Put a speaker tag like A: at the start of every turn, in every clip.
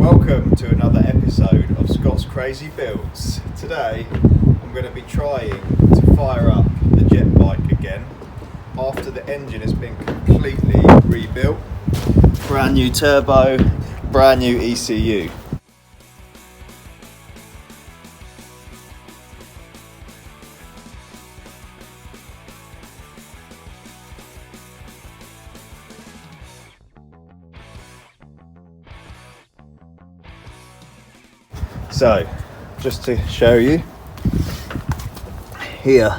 A: Welcome to another episode of Scott's Crazy Builds. Today I'm going to be trying to fire up the Jetbike again after the engine has been completely rebuilt. Brand new turbo, brand new ECU. So, just to show you, here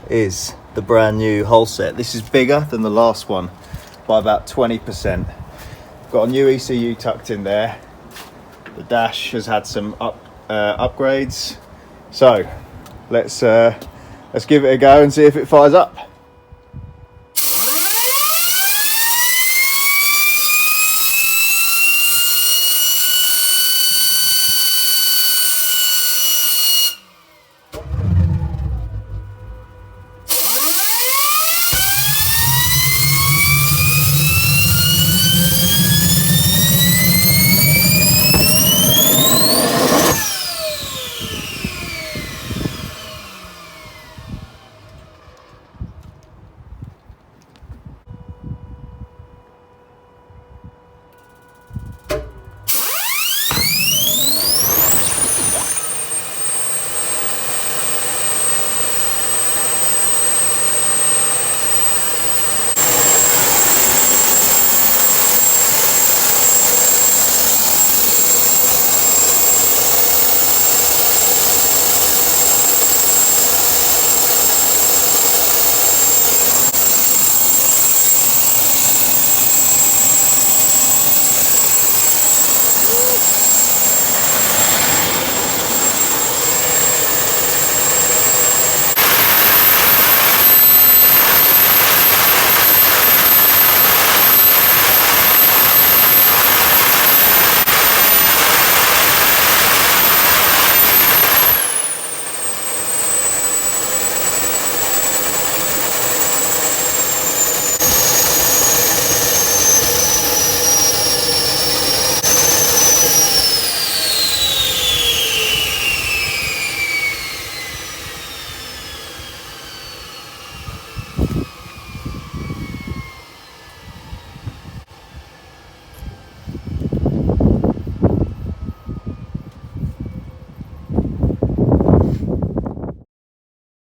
A: is the brand new hull set. This is bigger than the last one by about 20%. Got a new ECU tucked in there. The dash has had some upgrades. So, let's give it a go and see if it fires up.